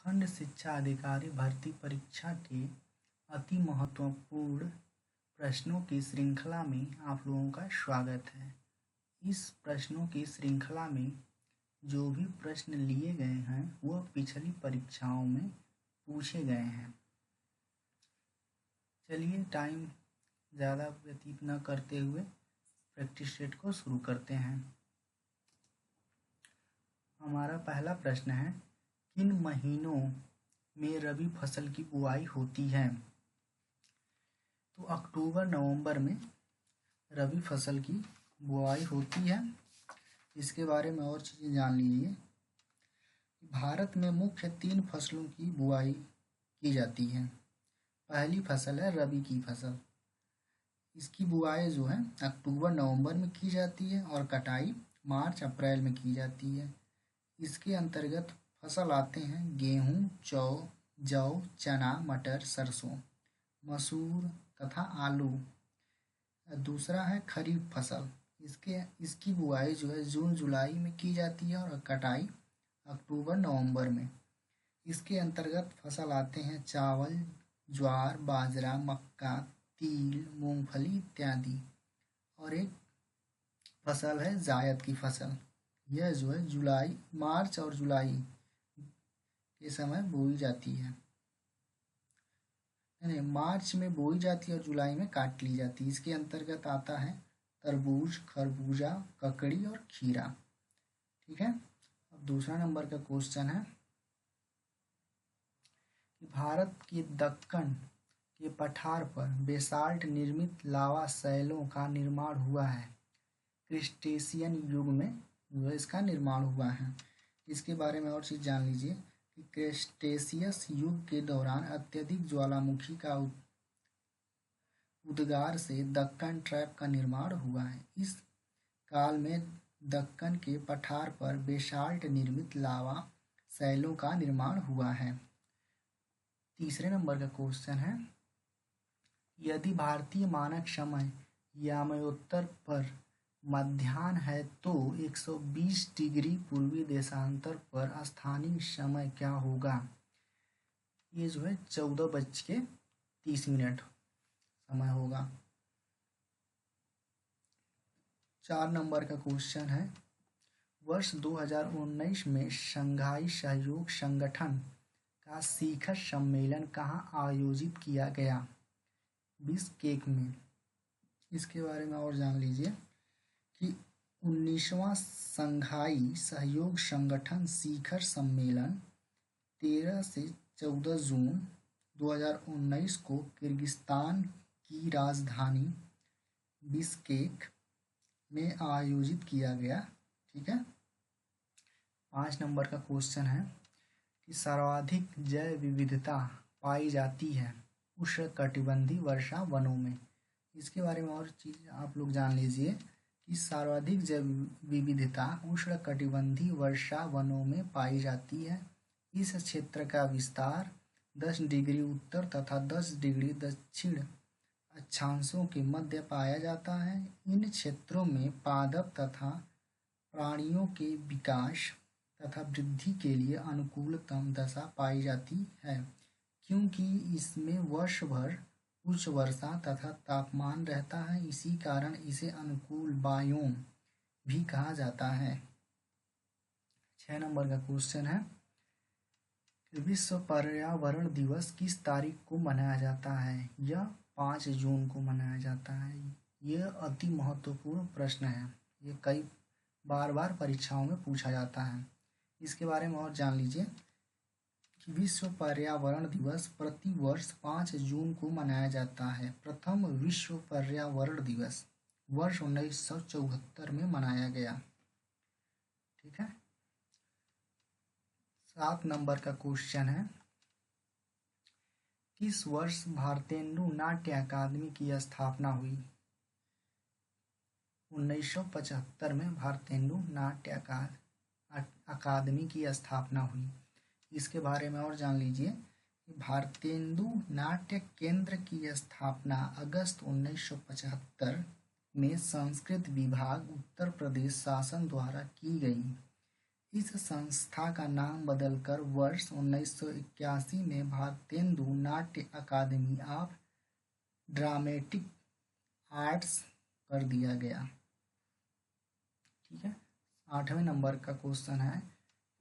खंड शिक्षा अधिकारी भर्ती परीक्षा के अति महत्वपूर्ण प्रश्नों की श्रृंखला में आप लोगों का स्वागत है। इस प्रश्नों की श्रृंखला में जो भी प्रश्न लिए गए हैं वह पिछली परीक्षाओं में पूछे गए हैं। चलिए टाइम ज़्यादा व्यतीत न करते हुए प्रैक्टिस सेट को शुरू करते हैं। हमारा पहला प्रश्न है, किन महीनों में रबी फसल की बुआई होती है? तो अक्टूबर नवंबर में रबी फसल की बुआई होती है। इसके बारे में और चीज़ें जान लीजिए। भारत में मुख्य 3 फसलों की बुआई की जाती है। पहली फसल है रबी की फसल। इसकी बुआई जो है अक्टूबर नवंबर में की जाती है और कटाई मार्च अप्रैल में की जाती है। इसके अंतर्गत फसल आते हैं गेहूँ, जौ, चना, मटर, सरसों, मसूर तथा आलू। दूसरा है खरीफ फसल। इसकी बुआई जो है जून जुलाई में की जाती है और कटाई अक्टूबर नवंबर में। इसके अंतर्गत फसल आते हैं चावल, ज्वार, बाजरा, मक्का, तिल, मूंगफली इत्यादि। और एक फसल है जायद की फसल। यह जो है मार्च और जुलाई के समय बोई जाती है। मार्च में बोई जाती है और जुलाई में काट ली जाती है। इसके अंतर्गत आता है तरबूज, खरबूजा, ककड़ी और खीरा। ठीक है। अब दूसरा नंबर का क्वेश्चन है कि भारत के दक्कन के पठार पर बेसाल्ट निर्मित लावा शैलों का निर्माण हुआ है। क्रिस्टेशियन युग में जो इसका निर्माण हुआ है। इसके बारे में और चीज़ जान लीजिए कि क्रेस्टेशियस युग के दौरान अत्यधिक ज्वालामुखी का उद्गार से दक्कन ट्रैप का निर्माण हुआ है। इस काल में दक्कन के पठार पर बेसाल्ट निर्मित लावा शैलों का निर्माण हुआ है। तीसरे नंबर का क्वेश्चन है, यदि भारतीय मानक समय यामोत्तर पर मध्याह्न है तो 120 डिग्री पूर्वी देशांतर पर स्थानीय समय क्या होगा? ये जो है 14:30 समय होगा। 4 नंबर का क्वेश्चन है, वर्ष 2019 में शंघाई सहयोग संगठन का शिखर सम्मेलन कहाँ आयोजित किया गया? बिश्केक में। इसके बारे में और जान लीजिए कि 19वां शंघाई सहयोग संगठन शिखर सम्मेलन 13 से 14 जून 2019 को किर्गिस्तान की राजधानी बिश्केक में आयोजित किया गया। ठीक है। 5 नंबर का क्वेश्चन है कि सर्वाधिक जैव विविधता पाई जाती है उष्णकटिबंधीय वर्षा वनों में। इसके बारे में और चीज़ आप लोग जान लीजिए कि सर्वाधिक जैव विविधता उष्णकटिबंधीय वर्षा वनों में पाई जाती है। इस क्षेत्र का विस्तार 10 डिग्री उत्तर तथा 10 डिग्री दक्षिण अक्षांशों के मध्य पाया जाता है। इन क्षेत्रों में पादप तथा प्राणियों के विकास तथा वृद्धि के लिए अनुकूलतम दशा पाई जाती है, क्योंकि इसमें वर्ष भर उच्च वर्षा तथा तापमान रहता है। इसी कारण इसे अनुकूल बायोम भी कहा जाता है। 6 नंबर का क्वेश्चन है, विश्व पर्यावरण दिवस किस तारीख को मनाया जाता है? यह 5 जून को मनाया जाता है। यह अति महत्वपूर्ण प्रश्न है। ये कई बार परीक्षाओं में पूछा जाता है। इसके बारे में और जान लीजिए कि विश्व पर्यावरण दिवस प्रति वर्ष 5 जून को मनाया जाता है। प्रथम विश्व पर्यावरण दिवस वर्ष 1974 में मनाया गया। ठीक है। 7 नंबर का क्वेश्चन है, किस वर्ष भारतेंदु नाट्य अकादमी की स्थापना हुई? 1975 में भारतेंदु नाट्य अकादमी की स्थापना हुई। इसके बारे में और जान लीजिए कि भारतेंदु नाट्य केंद्र की स्थापना अगस्त 1975 में संस्कृत विभाग उत्तर प्रदेश शासन द्वारा की गई। इस संस्था का नाम बदलकर वर्ष 1981 में भारतेंदु नाट्य अकादमी ऑफ ड्रामेटिक आर्ट्स कर दिया गया। ठीक है। 8वें नंबर का क्वेश्चन है,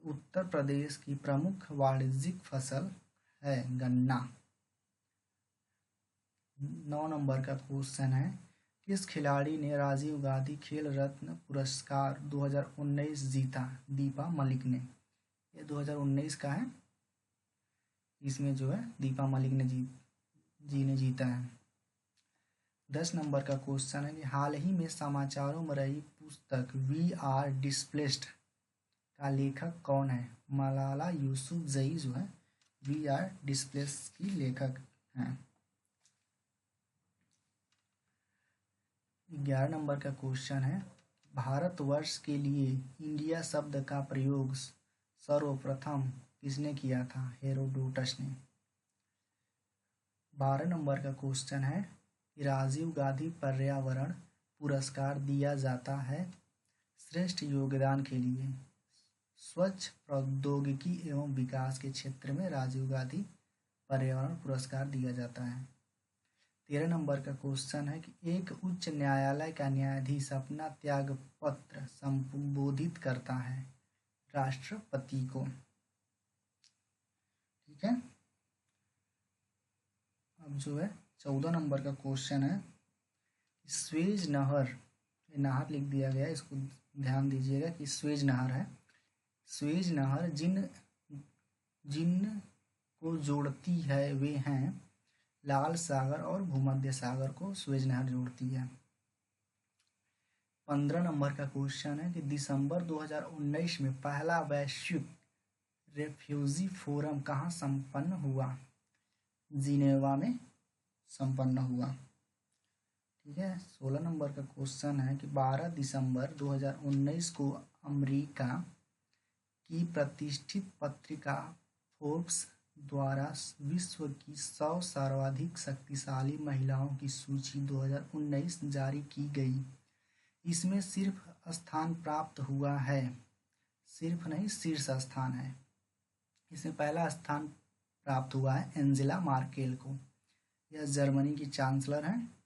उत्तर प्रदेश की प्रमुख वाणिज्यिक फसल है गन्ना। 9 नंबर का क्वेश्चन है, किस खिलाड़ी ने राजीव गांधी खेल रत्न पुरस्कार 2019 जीता? दीपा मलिक ने। ये 2019 का है, इसमें जो है दीपा मलिक ने जीता है। 10 नंबर का क्वेश्चन है कि हाल ही में समाचारों में रही पुस्तक वी आर डिस्प्लेस्ड का लेखक कौन है? मलाला यूसुफजई जो है वी आर डिस्प्लेस्ड की लेखक हैं। 11 नंबर का क्वेश्चन है, भारतवर्ष के लिए इंडिया शब्द का प्रयोग सर्वप्रथम किसने किया था? हेरोडोटस ने। 12 नंबर का क्वेश्चन है, राजीव गांधी पर्यावरण पुरस्कार दिया जाता है श्रेष्ठ योगदान के लिए। स्वच्छ प्रौद्योगिकी एवं विकास के क्षेत्र में राजीव गांधी पर्यावरण पुरस्कार दिया जाता है। 13 नंबर का क्वेश्चन है कि एक उच्च न्यायालय का न्यायाधीश अपना त्याग पत्र संबोधित करता है राष्ट्रपति को। ठीक है। अब जो है 14 नंबर का क्वेश्चन है, स्वेज नहर, नहर लिख दिया गया, इसको ध्यान दीजिएगा कि स्वेज नहर है। स्वेज नहर जिन को जोड़ती है वे हैं लाल सागर और भूमध्य सागर को स्वेज नहर जोड़ती है। 15 नंबर का क्वेश्चन है कि दिसंबर 2019 में पहला वैश्विक रेफ्यूजी फोरम कहाँ संपन्न हुआ? जिनेवा में संपन्न हुआ। ठीक है। 16 नंबर का क्वेश्चन है कि 12 दिसंबर 2019 को अमेरिका की प्रतिष्ठित पत्रिका फोर्ब्स द्वारा विश्व की 100 सर्वाधिक शक्तिशाली महिलाओं की सूची 2019 जारी की गई। इसमें सिर्फ स्थान प्राप्त हुआ है, सिर्फ नहीं शीर्ष स्थान है। इसमें पहला स्थान प्राप्त हुआ है एंजेला मार्केल को। यह जर्मनी की चांसलर हैं,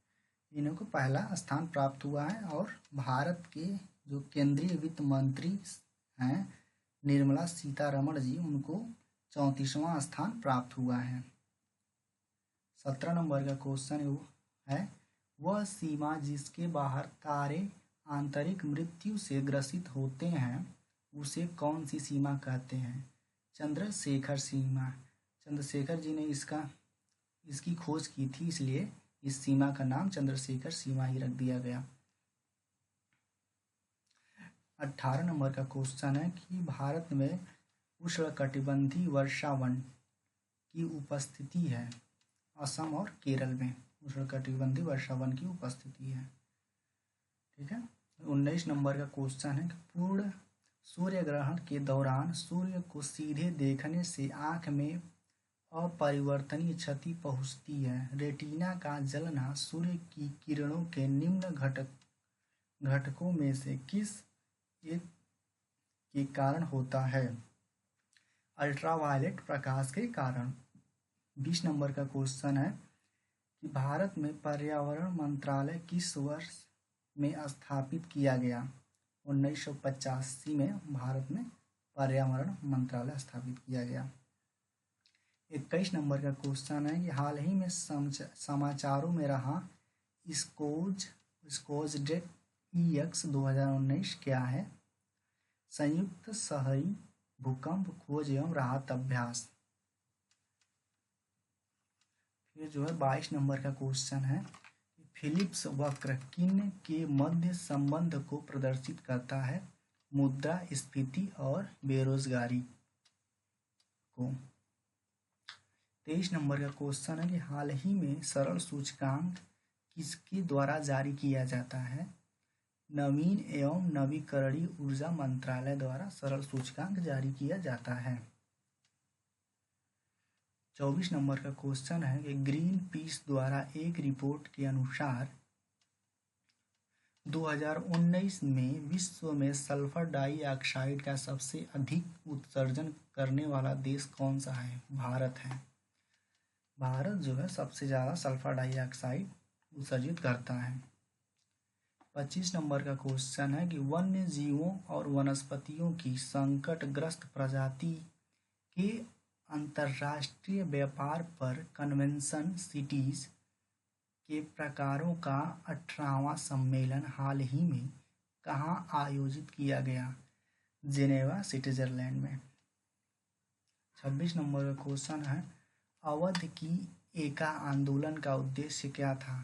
इन्हीं को पहला स्थान प्राप्त हुआ है। और भारत के जो केंद्रीय वित्त मंत्री हैं निर्मला सीतारमण जी, उनको 34वां स्थान प्राप्त हुआ है। 17 नंबर का क्वेश्चन है, वह सीमा जिसके बाहर तारे आंतरिक मृत्यु से ग्रसित होते हैं उसे कौन सी सीमा कहते हैं? चंद्रशेखर सीमा। चंद्रशेखर जी ने इसकी खोज की थी, इसलिए इस सीमा का नाम चंद्रशेखर सीमा ही रख दिया गया। 18 नंबर का क्वेश्चन है कि भारत में उष्णकटिबंधीय वर्षावन की उपस्थिति है। असम और केरल में उष्णकटिबंधीय वर्षावन की उपस्थिति है। ठीक है। 19 नंबर का क्वेश्चन है कि पूर्ण सूर्य ग्रहण के दौरान सूर्य को सीधे देखने से आँख में अपरिवर्तनीय क्षति पहुँचती है। रेटिना का जलना सूर्य की किरणों के निम्न घटकों में से किस एक के कारण होता है? अल्ट्रावायलेट प्रकाश के कारण। 20 नंबर का क्वेश्चन है कि भारत में पर्यावरण मंत्रालय किस वर्ष में स्थापित किया गया? 1985 में भारत में पर्यावरण मंत्रालय स्थापित किया गया। 21 नंबर का क्वेश्चन है कि हाल ही में समाचारों में रहा स्कोजडेक EX 2019 क्या है? संयुक्त शहरी भूकंप खोज एवं राहत अभ्यास। फिर जो है 22 नंबर का क्वेश्चन है, फिलिप्स वक्र किन के मध्य संबंध को प्रदर्शित करता है? मुद्रास्फीति और बेरोजगारी को। 23 नंबर का क्वेश्चन है कि हाल ही में सरल सूचकांक किसके द्वारा जारी किया जाता है? नवीन एवं नवीकरणीय ऊर्जा मंत्रालय द्वारा सरल सूचकांक जारी किया जाता है। 24 नंबर का क्वेश्चन है कि ग्रीन पीस द्वारा एक रिपोर्ट के अनुसार 2019 में विश्व में सल्फर डाइऑक्साइड का सबसे अधिक उत्सर्जन करने वाला देश कौन सा है? भारत है। भारत जो है सबसे ज़्यादा सल्फर डाइऑक्साइड उत्सर्जित करता है। 25 नंबर का क्वेश्चन है कि वन्य जीवों और वनस्पतियों की संकटग्रस्त प्रजाति के अंतर्राष्ट्रीय व्यापार पर कन्वेंशन सिटीज के प्रकारों का 18वां सम्मेलन हाल ही में कहाँ आयोजित किया गया? जेनेवा, स्विट्जरलैंड में। 26 नंबर का क्वेश्चन है अवध की एका आंदोलन का उद्देश्य क्या था?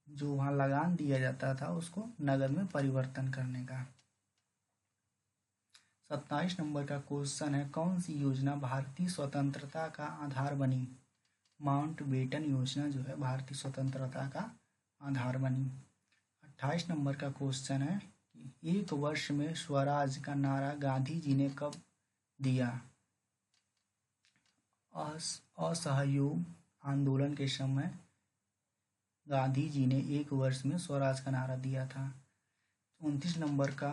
जो वहाँ लगान दिया जाता था उसको नगद में परिवर्तन करने का। 27 नंबर का क्वेश्चन है कौन सी योजना भारतीय स्वतंत्रता का आधार बनी? माउंटबेटन योजना जो है भारतीय स्वतंत्रता का आधार बनी। 28 नंबर का क्वेश्चन है कि एक वर्ष में स्वराज का नारा गांधी जी ने कब दिया? असहयोग आंदोलन के समय गांधी जी ने एक वर्ष में स्वराज का नारा दिया था। 29 नंबर का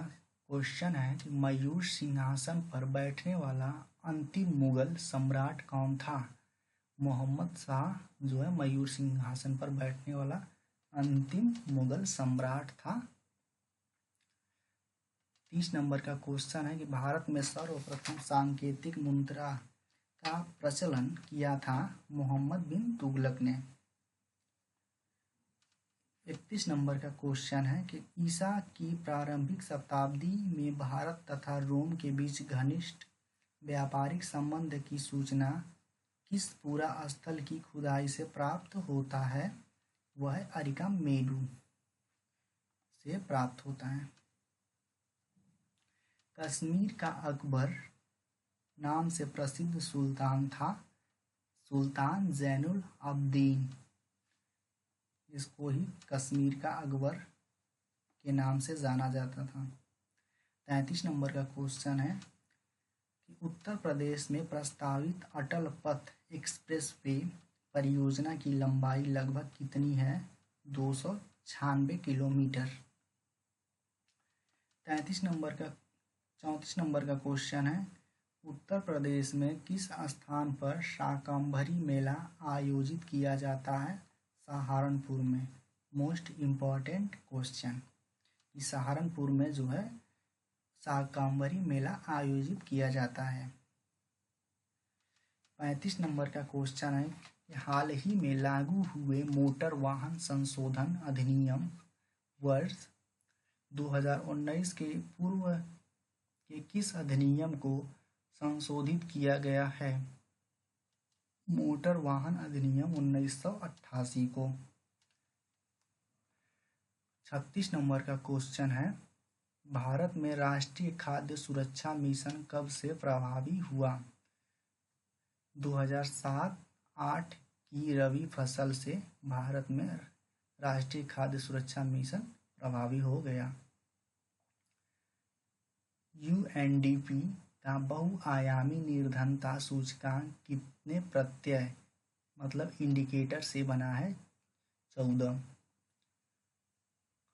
क्वेश्चन है कि मयूर सिंहासन पर बैठने वाला अंतिम मुगल सम्राट कौन था? मोहम्मद शाह जो है मयूर सिंहासन पर बैठने वाला अंतिम मुगल सम्राट था। 30 नंबर का क्वेश्चन है कि भारत में सर्वप्रथम सांकेतिक मुद्रा का प्रचलन किया था मोहम्मद बिन तुगलक ने। 31 नंबर का क्वेश्चन है कि ईसा की प्रारंभिक शताब्दी में भारत तथा रोम के बीच घनिष्ठ व्यापारिक संबंध की सूचना किस पूरा स्थल की खुदाई से प्राप्त होता है? वह अरिका मेरू से प्राप्त होता है। कश्मीर का अकबर नाम से प्रसिद्ध सुल्तान था सुल्तान जैनुल अब्दीन, इसको ही कश्मीर का अकबर के नाम से जाना जाता था। 33 नंबर का क्वेश्चन है कि उत्तर प्रदेश में प्रस्तावित अटल पथ एक्सप्रेसवे परियोजना की लंबाई लगभग कितनी है? 296 किलोमीटर। 34 नंबर का क्वेश्चन है उत्तर प्रदेश में किस स्थान पर शाकंभरी मेला आयोजित किया जाता है? सहारनपुर में। मोस्ट इम्पॉर्टेंट क्वेश्चन, सहारनपुर में जो है शाकंभरी मेला आयोजित किया जाता है। 35 नंबर का क्वेश्चन है कि हाल ही में लागू हुए मोटर वाहन संशोधन अधिनियम वर्ष 2019 के पूर्व के किस अधिनियम को संशोधित किया गया है? मोटर वाहन अधिनियम 1988 को। 36 नंबर का क्वेश्चन है भारत में राष्ट्रीय खाद्य सुरक्षा मिशन कब से प्रभावी हुआ? 2007-08 की रबी फसल से भारत में राष्ट्रीय खाद्य सुरक्षा मिशन प्रभावी हो गया। यूएनडीपी का बहुआयामी निर्धनता सूचकांक कितने प्रत्यय मतलब इंडिकेटर से बना है? 14।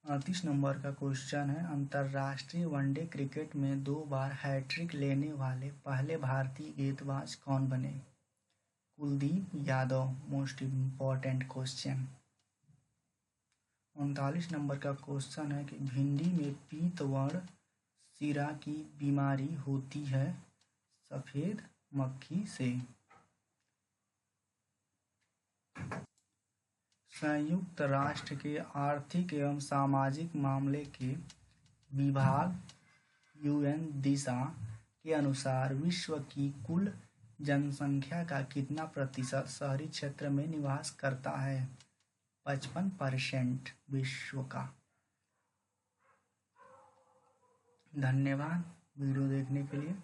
38 नंबर का क्वेश्चन है अंतर्राष्ट्रीय वनडे क्रिकेट में 2 बार हैट्रिक लेने वाले पहले भारतीय गेंदबाज कौन बने? Kuldeep Yadav. Most important question. 39 number का क्वेश्चन है कि भिंडी में पीतवर्ण सिरा की बीमारी होती है सफेद मक्खी से। संयुक्त राष्ट्र के आर्थिक एवं सामाजिक मामले के विभाग यूएन दिशा के अनुसार विश्व की कुल जनसंख्या का कितना प्रतिशत शहरी क्षेत्र में निवास करता है? 55% विश्व का। धन्यवाद वीडियो देखने के लिए।